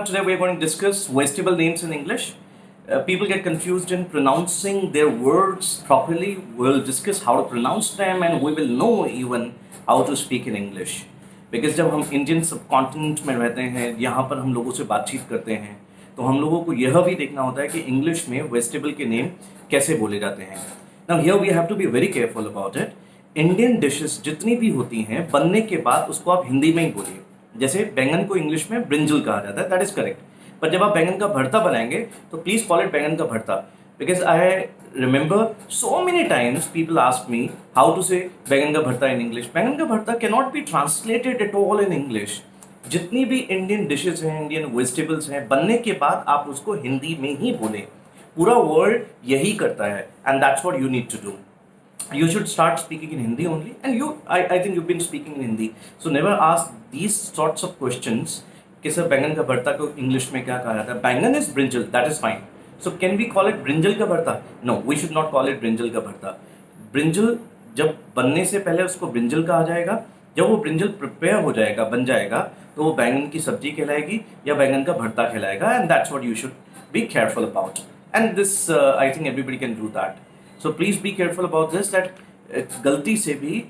Today we are going to discuss vegetable names in English. People get confused in pronouncing their words properly. We'll discuss how to pronounce them and we will know even how to speak in English. Because जब हम Indian subcontinent में रहते हैं, यहाँ पर हम लोगों से बातचीत करते हैं, तो हम लोगों को यह भी देखना होता है कि इंग्लिश में वेजिटेबल के नेम कैसे बोले जाते हैं. Now here we have to be very careful about it. Indian dishes जितनी भी होती हैं, बनने के बाद उसको आप हिंदी में ही बोलिए. जैसे बैंगन को इंग्लिश में ब्रिंजल कहा जाता है, दैट इज करेक्ट. पर जब आप बैंगन का भरता बनाएंगे तो प्लीज कॉल इट बैंगन का bharta. Because I remember so many times people ask me how to say baingan का भरता इन इंग्लिश. बैंगन का bharta can not be translated at all in English. जितनी भी इंडियन डिशेज हैं, इंडियन वेजिटेबल्स हैं, बनने के बाद आप उसको हिंदी में ही बोलें. पूरा वर्ल्ड यही करता है and that's what you need to do. You should start speaking in Hindi only, and I think you've been speaking in Hindi, so never ask these sorts of questions कि सर बैंगन का भरता को English में क्या कहा जाता है. Baingan is brinjal, that is fine. So can we call it brinjal का bharta? No, we should not call it brinjal का भरता. ब्रिंजल जब बनने से पहले उसको ब्रिंजल कहा जाएगा. जब वो ब्रिंजल प्रिपेयर हो जाएगा, बन जाएगा, तो वो बैंगन की सब्जी कहलाएगी या बैंगन का भरता कहलाएगा. And that's what you should be careful about. And this I think everybody can do that. So please be careful about this that गलती से भी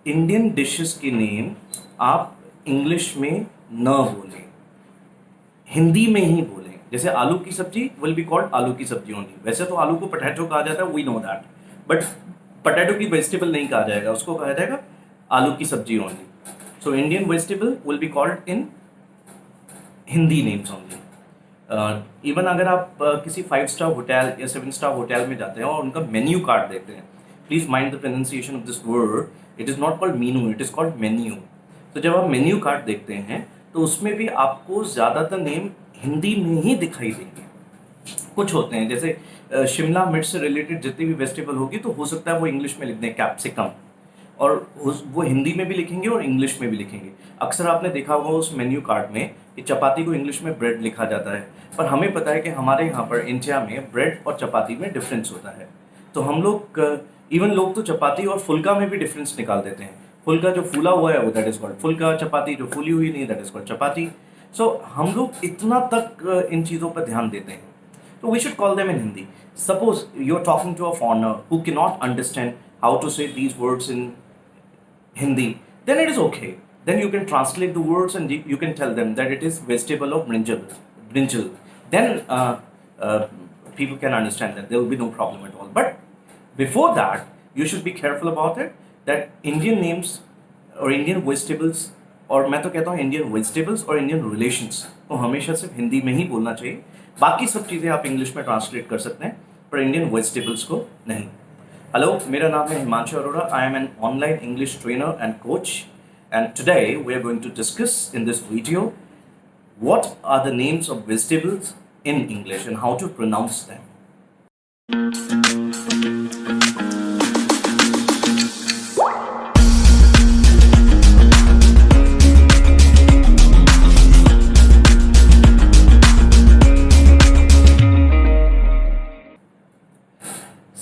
इंडियन डिशेस के नेम आप इंग्लिश में न बोलें, हिंदी में ही बोलें. जैसे आलू की सब्जी विल बी कॉल्ड आलू की सब्जी ओनली. वैसे तो आलू को पोटैटो कहा जाता है, we know that, but potato की वेजिटेबल नहीं कहा जाएगा, उसको कहा जाएगा आलू की सब्जी only. So Indian vegetable will be called in Hindi names only. Even अगर आप किसी 5 स्टार होटल या 7 स्टार होटल में जाते हैं और उनका मेन्यू कार्ड देखते हैं, please mind the pronunciation of this word. It is not called Meenu, it is called menu. तो जब आप मेन्यू कार्ड देखते हैं तो उसमें भी आपको ज़्यादातर नेम हिंदी में ही दिखाई देंगे. कुछ होते हैं जैसे शिमला मिर्च से रिलेटेड जितनी भी वेजिटेबल होगी तो हो सकता है वो इंग्लिश में लिख दें कैप्सिकम, और वो हिंदी में भी लिखेंगे और इंग्लिश में भी लिखेंगे. अक्सर आपने देखा होगा उस मेन्यू कार्ड में कि चपाती को इंग्लिश में ब्रेड लिखा जाता है, पर हमें पता है कि हमारे यहाँ पर इंडिया में ब्रेड और चपाती में डिफरेंस होता है. तो हम लोग इवन लोग तो चपाती और फुल्का में भी डिफरेंस निकाल देते हैं. फुल्का जो फूला हुआ है वो दैट इज कॉल्ड फुल्का, चपाती जो फूली हुई नहीं दैट इज कॉल्ड चपाती. सो हम लोग इतना तक इन चीज़ों पर ध्यान देते हैं. तो we should call them in Hindi. Suppose you are talking to a foreigner who can not understand how to say these words in Hindi, then it is okay. Then you can translate the words and you can tell them that it is vegetable of brinjal. Then people can understand that. There will be no problem at all. But before that, you should be careful about it. That Indian names or Indian vegetables, और मैं तो कहता हूँ Indian vegetables और Indian relations तो हमेशा सिर्फ हिंदी में ही बोलना चाहिए. बाकी सब चीज़ें आप इंग्लिश में ट्रांसलेट कर सकते हैं, पर Indian vegetables को नहीं. हेलो, मेरा नाम है Himanshu Arora. I am an online English trainer and coach, and today we are going to discuss in this video what are the names of vegetables in English and how to pronounce them.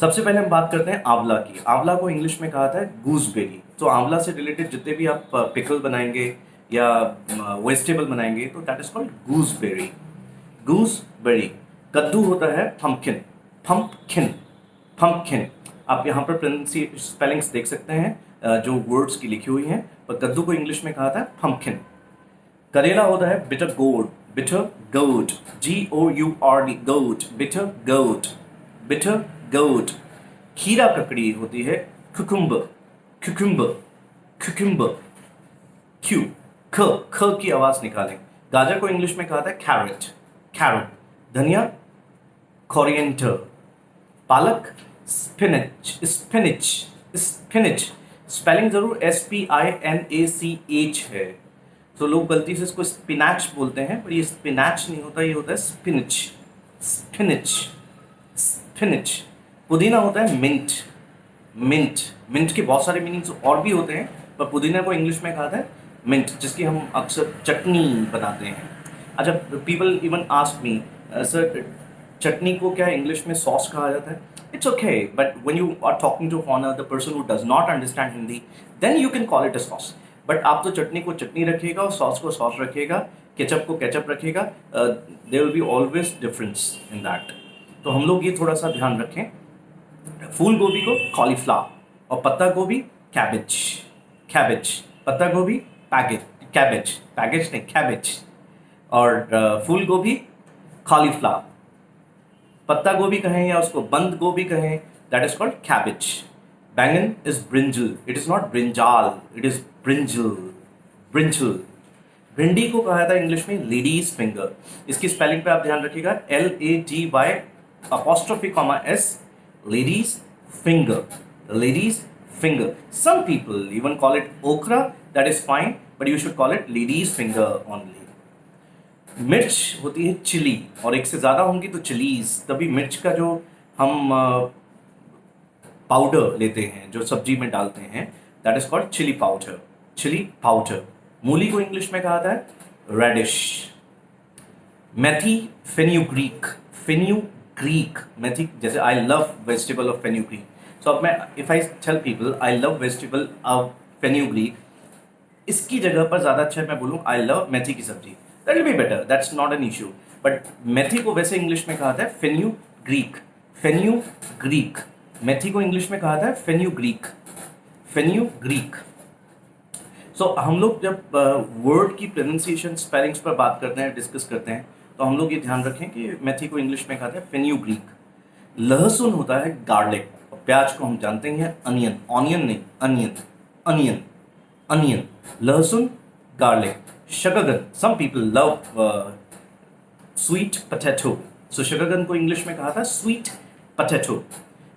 सबसे पहले हम बात करते हैं आंवला की. आंवला को इंग्लिश में कहा था गूसबेरी. तो आंवला से रिलेटेड जितने भी आप पिकल बनाएंगे या वेजिटेबल बनाएंगे तो that is called gooseberry. Gooseberry. कद्दू होता है पम्पकिन. Pumpkin, pumpkin. आप यहाँ पर स्पेलिंग्स देख सकते हैं जो वर्ड्स की लिखी हुई हैं, पर कद्दू को इंग्लिश में कहा था पम्पकिन. करेला होता है बिटर गोड. बिटर गोड, GOURD, गोड, बिटर गोड, बिटर गोड. खीरा ककड़ी होती है cucumber, cucumber, cucumber. ख की आवाज निकालें. गाजर को इंग्लिश में कहा था कैरेट, कैरेट. धनिया कोरिएंडर. पालक स्पिनच, स्पिनच, स्पिनच. स्पेलिंग जरूर SPINACH है. तो लोग गलती से इसको स्पिनैच बोलते हैं, पर ये स्पिनैच नहीं होता, ये होता है स्पिनच, स्पिनच, स्पिनच. पुदीना होता है मिंट, मिंट. मिंट के बहुत सारे मीनिंग्स और भी होते हैं, पर पुदीना को इंग्लिश में कहा था मिंट, जिसकी हम अक्सर चटनी बनाते हैं. अच्छा, people even ask me sir chutney को क्या इंग्लिश में सॉस कहा जाता है? It's okay, but when you are talking to foreigner the person who does not understand Hindi, then you can call it a sauce. But आप तो चटनी को चटनी रखिएगा और सॉस को सॉस रखिएगा. केचप को केचप रखेगा, there will be always difference in that. तो हम लोग ये थोड़ा सा ध्यान रखें। फूल गोभी को कॉलीफ्लावर, और पत्ता गोभी कैबेज, कैबेज, पत्ता गोभी पैकेज, कैबेज, पैकेज नहीं कैबेज, और फूल गोभी कॉलीफ्लावर, पत्ता गोभी कहें या उसको बंद गोभी कहें, दैट इज कॉल्ड कैबेज। बैंगन is brinjal, it is not brinjal, it is brinjal, brinjal. भिंडी को कहा था इंग्लिश में लेडीज फिंगर। इसकी स्पेलिंग पे आप ध्यान रखिएगा, LADY apostrophe comma S, ladies finger, ladies finger. Some people even call it okra, that is fine, but you should call it ladies finger only. मिर्च होती है चिली, और एक से ज़्यादा होंगी तो चिलीज। तभी मिर्च का जो हम पाउडर लेते हैं, जो सब्जी में डालते हैं, that is called chilli powder, chilli powder. मूली को इंग्लिश में कहा था रेडिश। मेथी फेन्यूग्रीक, फेन्यूग्रीक मेथी, जैसे I love vegetable of fenugreek. So अब मैं if I tell people I love vegetable of fenugreek, इसकी जगह पर ज़्यादा अच्छा मैं बोलूँ आई लव मेथी की सब्जी, that will be better, that's not an issue. But मेथी को वैसे इंग्लिश में कहा था फेन्यूग्रीक, फेन्यूग्रीक। मेथी को इंग्लिश में कहा था फेन्यूग्रीक, फेन्यूग्रीक। सो हम लोग जब वर्ड की प्रोनाउंसिएशन स्पेलिंग्स पर बात करते हैं, डिस्कस करते हैं, तो हम लोग ये ध्यान रखें कि मेथी को इंग्लिश में कहते हैं फेन्यूग्रीक। लहसुन होता है गार्लिक, और प्याज को हम जानते हैं अनियन, ऑनियन नहीं अनियन, अनियन, अनियन। लहसुन गार्लिक। शकरकंद, some people love sweet potato, so शकरकंद को इंग्लिश में कहा था स्वीट पोटैटो।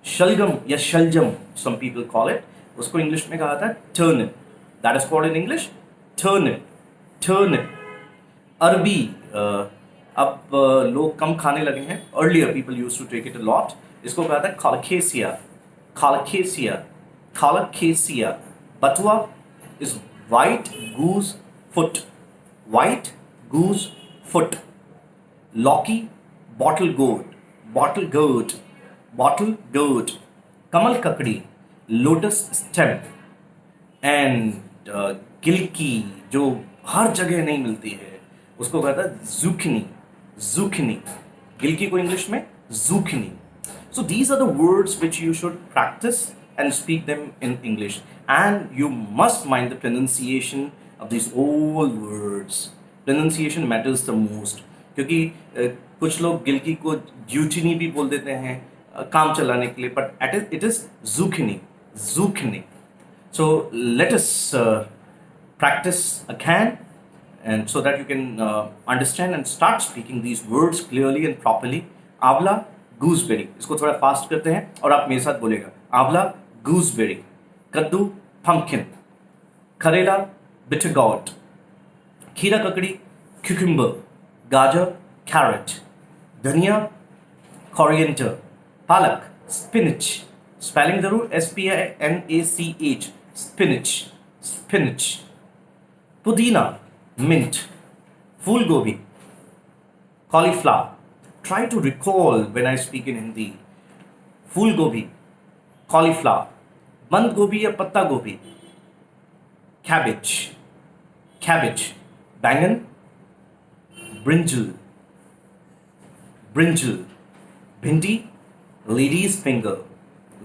शलगम या शलजम, सम पीपल कॉल इट, उसको इंग्लिश में कहा था turnip, that is called in English turnip, turnip. अरबी अब लोग कम खाने लगे हैं, earlier people used to take it a lot. इसको कहा था कॉलकेसिया, कॉलकेसिया, कॉलकेसिया। बथुआ is white goose foot, white goose foot. लौकी bottle gourd, bottle gourd, bottle gourd. कमल ककड़ी लोटस स्टेम। एंड गिलकी जो हर जगह नहीं मिलती है, उसको कहता है जुखनी, जुखनी। गिलकी को इंग्लिश में जुखनी। So these are the words which you should practice and speak them in English, and you must mind the pronunciation of these all words. Pronunciation matters the most, क्योंकि कुछ लोग गिलकी को जुचिनी भी बोल देते हैं काम चलाने के लिए, but it is zucchini, zucchini. So let us practice again, and so that you can understand and start speaking these words clearly and properly. आंवला गूसबेरी, इसको थोड़ा फास्ट करते हैं और आप मेरे साथ बोलेगा, आंवला गूसबेरी। कद्दू पंपकिन। करेला बिटर गॉट। खीरा ककड़ी क्यूकम्बर। गाजर कैरेट। धनिया कोरिएंडर। पालक स्पिनच, स्पेलिंग जरूर SPINACH, स्पिनच, स्पिनच। पुदीना मिंट। फूल गोभी cauliflower. Try to recall when I speak in Hindi. फूल गोभी कॉलीफ्लावर। बंद गोभी या पत्ता गोभी कैबेज, कैबेज। बैंगन ब्रिंजल, ब्रिंजल। भिंडी लेडीज फिंगर,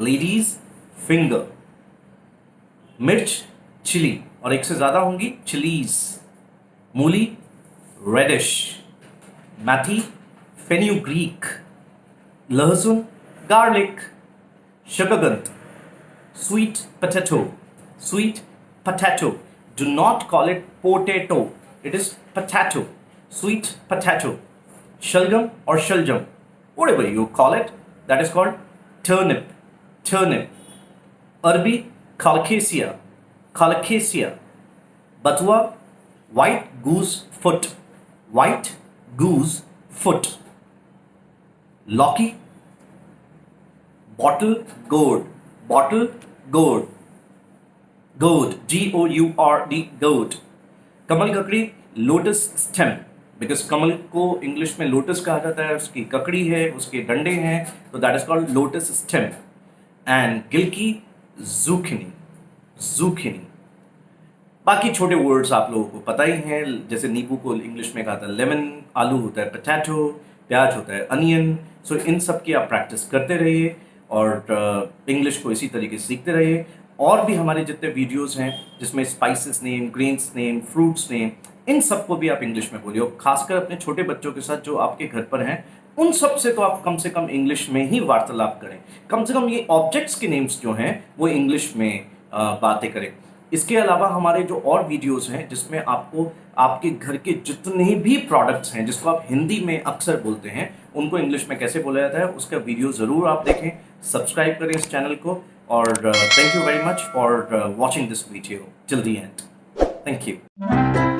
लेडीज फिंगर। मिर्च चिली, और एक से ज्यादा होंगी चिलीज। मूली रेडिश। मेथी फेन्यूग्रीक। लहसुन गार्लिक। शकरकंद sweet potato, sweet potato. Do not call it potato, it is potato, sweet potato. Shalgam or shaljam, whatever you call it, that is called turnip, turnip. Arbi colocasia, colocasia. Batua white goose foot, white goose foot. लौकी bottle gourd, bottle gourd, gourd, GOURD, gourd. कमल ककड़ी lotus stem, because कमल को English में lotus कहा जाता है, उसकी ककड़ी है, उसके डंडे हैं, तो that is called lotus stem. And गिलकी zucchini, zucchini. बाकी छोटे वर्ड्स आप लोगों को पता ही हैं, जैसे नींबू को इंग्लिश में कहा था लेमन, आलू होता है पोटैटो, प्याज होता है अनियन। सो इन सब की आप प्रैक्टिस करते रहिए और इंग्लिश को इसी तरीके से सीखते रहिए। और भी हमारे जितने वीडियोस हैं जिसमें spices name, grains name, fruits name, इन सबको भी आप इंग्लिश में बोलिए। और खासकर अपने छोटे बच्चों के साथ जो आपके घर पर हैं, उन सब से तो आप कम से कम इंग्लिश में ही वार्तालाप करें। कम से कम ये ऑब्जेक्ट्स के नेम्स जो हैं वो इंग्लिश में बातें करें। इसके अलावा हमारे जो और वीडियोस हैं जिसमें आपको आपके घर के जितने भी प्रोडक्ट्स हैं जिसको आप हिंदी में अक्सर बोलते हैं उनको इंग्लिश में कैसे बोला जाता है, उसका वीडियो ज़रूर आप देखें, सब्सक्राइब करें इस चैनल को। और thank you very much for watching this video till the end. Thank you.